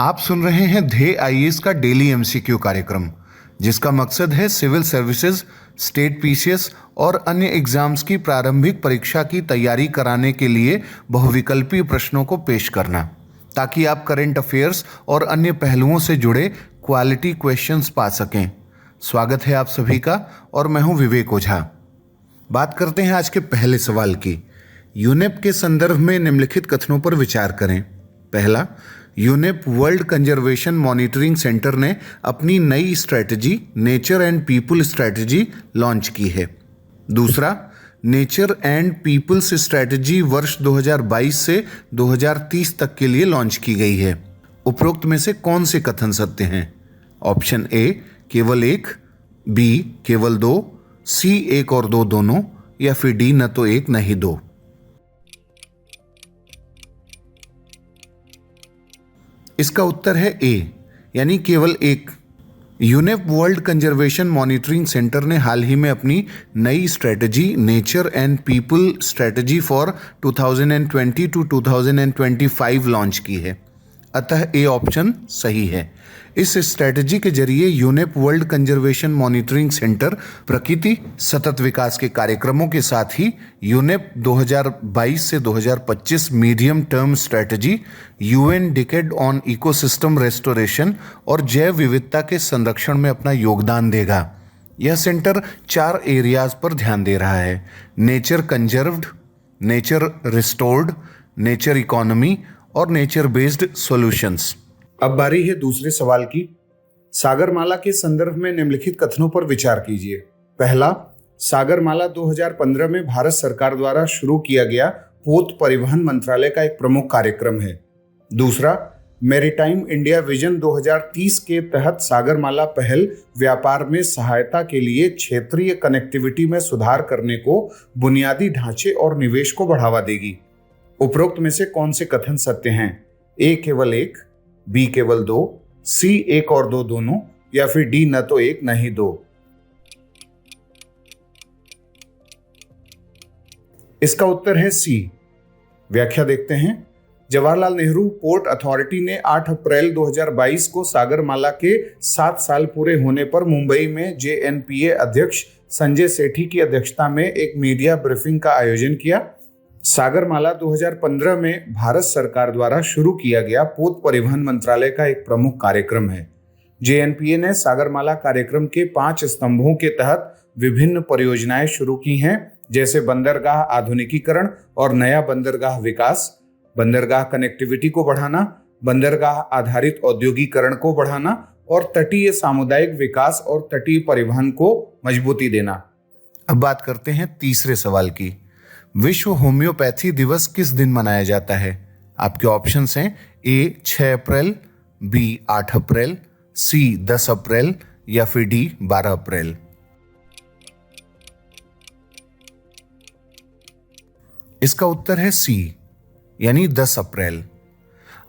आप सुन रहे हैं ध्येय आईएएस का डेली एमसीक्यू कार्यक्रम, जिसका मकसद है सिविल सर्विसेज, स्टेट पीसीएस और अन्य एग्जाम्स की प्रारंभिक परीक्षा की तैयारी कराने के लिए बहुविकल्पी प्रश्नों को पेश करना, ताकि आप करंट अफेयर्स और अन्य पहलुओं से जुड़े क्वालिटी क्वेश्चंस पा सकें। स्वागत है आप सभी का और मैं हूं विवेक ओझा। बात करते हैं आज के पहले सवाल की। यूनेप के संदर्भ में निम्नलिखित कथनों पर विचार करें। पहला, UNEP world conservation monitoring centre ने अपनी नई strategy nature and people strategy launch की है। दूसरा, नेचर एंड पीपल्स स्ट्रेटजी वर्ष 2022 से 2030 तक के लिए लॉन्च की गई है। उपरोक्त में से कौन से कथन सत्य हैं? ऑप्शन ए केवल एक, बी केवल दो, सी एक और दो दोनों, या फिर डी न तो एक न ही दो। इसका उत्तर है ए, यानी केवल एक। UNEP world conservation monitoring centre ने हाल ही में अपनी नई strategy nature and people strategy for 2020 to 2025 launch की है, अतः ए ऑप्शन सही है। इस स्ट्रेटजी के जरिए UNEP world conservation monitoring centre प्रकृति सतत विकास के कार्यक्रमों के साथ ही यूनेप 2022 से 2025 medium term strategy, UN decade on ecosystem restoration और जैव विविधता के संरक्षण में अपना योगदान देगा। यह सेंटर 4 एरियाज पर ध्यान दे रहा है: nature conserved, nature restored, nature economy और नेचर बेस्ड सॉल्यूशंस। अब बारी है दूसरे सवाल की। सागरमाला के संदर्भ में निम्नलिखित कथनों पर विचार कीजिए। पहला, सागरमाला 2015 में भारत सरकार द्वारा शुरू किया गया पोत परिवहन मंत्रालय का एक प्रमुख कार्यक्रम है। दूसरा, मैरीटाइम इंडिया विजन 2030 के तहत सागरमाला पहल व्यापार में सहायता के लिए क्षेत्रीय कनेक्टिविटी में सुधार करने को, बुनियादी ढांचे और निवेश को बढ़ावा देगी। उपरोक्त में से कौन से कथन सत्य हैं? ए केवल एक, बी केवल दो, सी एक और दो दोनों, या फिर डी न तो एक न ही दो। इसका उत्तर है सी। व्याख्या देखते हैं। जवाहरलाल नेहरू पोर्ट अथॉरिटी ने 8 अप्रैल 2022 को सागरमाला के 7 साल पूरे होने पर मुंबई में जेएनपीए अध्यक्ष संजय सेठी की अध्यक्षता में एक मीडिया ब्रीफिंग का आयोजन किया। सागरमाला 2015 में भारत सरकार द्वारा शुरू किया गया पोत परिवहन मंत्रालय का एक प्रमुख कार्यक्रम है। जेएनपीए ने सागरमाला कार्यक्रम के 5 स्तंभों के तहत विभिन्न परियोजनाएं शुरू की हैं, जैसे बंदरगाह आधुनिकीकरण और नया बंदरगाह विकास, बंदरगाह कनेक्टिविटी को बढ़ाना, बंदरगाह आधारित औद्योगिकरण को बढ़ाना और तटीय सामुदायिक विकास और तटीय परिवहन को मजबूती देना। अब बात करते हैं तीसरे सवाल की। विश्व होम्योपैथी दिवस किस दिन मनाया जाता है? आपके ऑप्शंस हैं ए 6 अप्रैल, बी 8 अप्रैल, सी 10 अप्रैल, या फिर डी 12 अप्रैल। इसका उत्तर है सी, यानी 10 अप्रैल।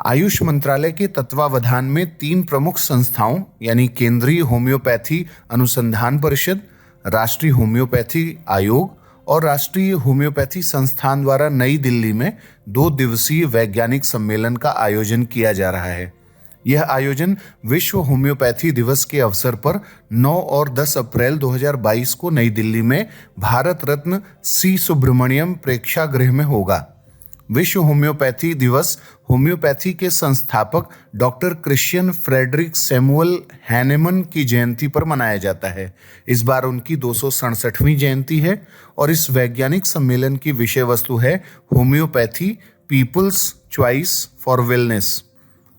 आयुष मंत्रालय के तत्वावधान में 3 प्रमुख संस्थाओं यानी केंद्रीय होम्योपैथी अनुसंधान परिषद, राष्ट्रीय होम्योपैथी आयोग और राष्ट्रीय होम्योपैथी संस्थान द्वारा नई दिल्ली में 2 दिवसीय वैज्ञानिक सम्मेलन का आयोजन किया जा रहा है। यह आयोजन विश्व होम्योपैथी दिवस के अवसर पर 9 और 10 अप्रैल 2022 को नई दिल्ली में भारत रत्न सी सुब्रमण्यम प्रेक्षागृह में होगा। विश्व होम्योपैथी दिवस होम्योपैथी के संस्थापक doctor Christian Friedrich Samuel Hahnemann की जयंती पर मनाया जाता है। इस बार उनकी 267वीं जयंती है और इस वैज्ञानिक सम्मेलन की विषय वस्तु है homeopathy, people's choice for wellness.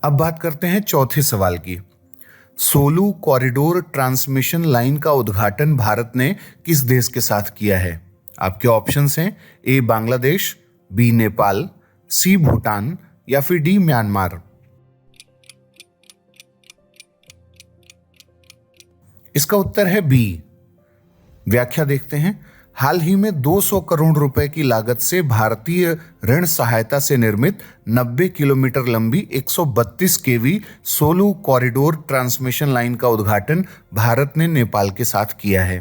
अब बात करते हैं चौथे सवाल की। सोलू कॉरिडोर ट्रांसमिशन लाइन का उद्घाटन भारत ने किस देश के साथ किया है? आपके ऑप्शंस हैं ए बांग्लादेश, बी नेपाल, सी भूटान, या फिर डी म्यांमार। इसका उत्तर है बी। व्याख्या देखते हैं। हाल ही में 200 करोड़ रुपए की लागत से भारतीय ऋण सहायता से निर्मित 90 किलोमीटर लंबी 132 केवी सोलू कॉरिडोर ट्रांसमिशन लाइन का उद्घाटन भारत ने नेपाल के साथ किया है।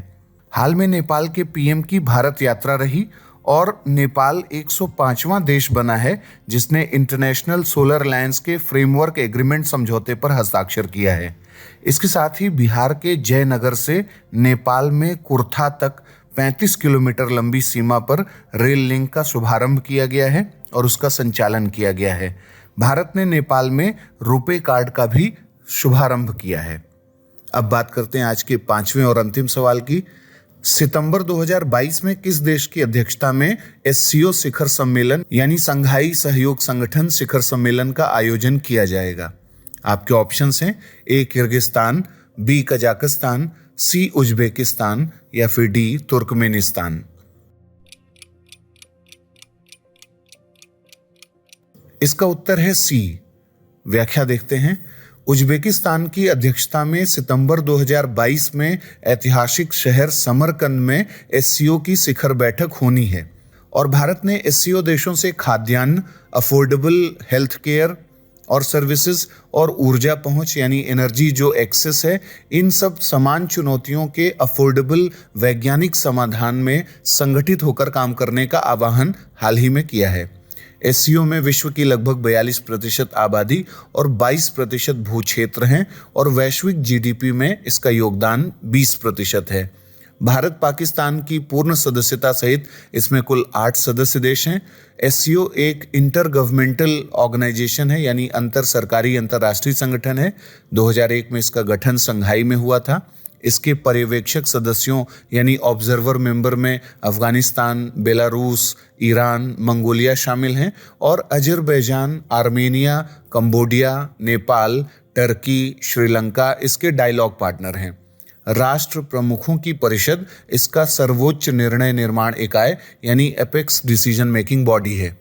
हाल में नेपाल के पीएम की भारत यात्रा रही और नेपाल 105वां देश बना है जिसने इंटरनेशनल सोलर अलायंस के फ्रेमवर्क एग्रीमेंट समझौते पर हस्ताक्षर किया है। इसके साथ ही बिहार के जयनगर से नेपाल में कुर्था तक 35 किलोमीटर लंबी सीमा पर रेल लिंक का शुभारंभ किया गया है और उसका संचालन किया गया है। भारत ने नेपाल में रुपे कार्ड का भी शुभारंभ किया है। अब बात करते हैं आज के 5वें और अंतिम सवाल की। सितंबर 2022 में किस देश की अध्यक्षता में SCO शिखर सम्मेलन यानी संघाई सहयोग संगठन शिखर सम्मेलन का आयोजन किया जाएगा? आपके ऑप्शंस हैं A Kyrgyzstan, B Kazakhstan, C Uzbekistan या फिर D तुर्कमेनिस्तान। इसका उत्तर है C। व्याख्या देखते हैं। उज्बेकिस्तान की अध्यक्षता में सितंबर 2022 में ऐतिहासिक शहर समरकंद में SCO की शिखर बैठक होनी है और भारत ने SCO देशों से खाद्यान्न, अफोर्डेबल हेल्थ केयर और सर्विसेज और ऊर्जा पहुंच यानी एनर्जी जो एक्सेस है, इन सब समान चुनौतियों के अफोर्डेबल वैज्ञानिक समाधान में संगठित होकर काम करने का आह्वान हाल ही में किया है। SCO में विश्व की लगभग 42% आबादी और 22% भूक्षेत्र हैं और वैश्विक GDP में इसका योगदान 20% है। भारत पाकिस्तान की पूर्ण सदस्यता सहित इसमें कुल 8 सदस्य देश हैं। SCO एक इंटर गवर्नमेंटल ऑर्गेनाइजेशन है यानी अंतर सरकारी अंतर्राष्ट्रीय संगठन है। 2001 में इसका गठन संघाई में हुआ था। इसके पर्यवेक्षक सदस्यों यानी ऑब्जर्वर मेंबर में अफगानिस्तान, बेलारूस, ईरान, मंगोलिया शामिल हैं और Azerbaijan, Armenia, Cambodia, Nepal, Turkey, Sri Lanka इसके डायलॉग पार्टनर हैं। राष्ट्र प्रमुखों की परिषद इसका सर्वोच्च निर्णय निर्माण इकाई यानी एपेक्स डिसीजन मेकिंग बॉडी है।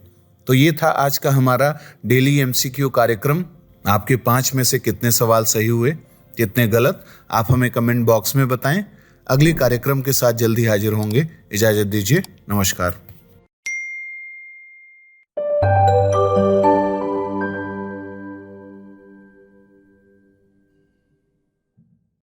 तो ये था आज का हमारा डेली MCQ कार्यक्रम। आपके 5 में से कितने सवाल सही हुए, कितने गलत, आप हमें कमेंट बॉक्स में बताएं। अगले कार्यक्रम के साथ जल्दी हाजिर होंगे। इजाजत दीजिए, नमस्कार।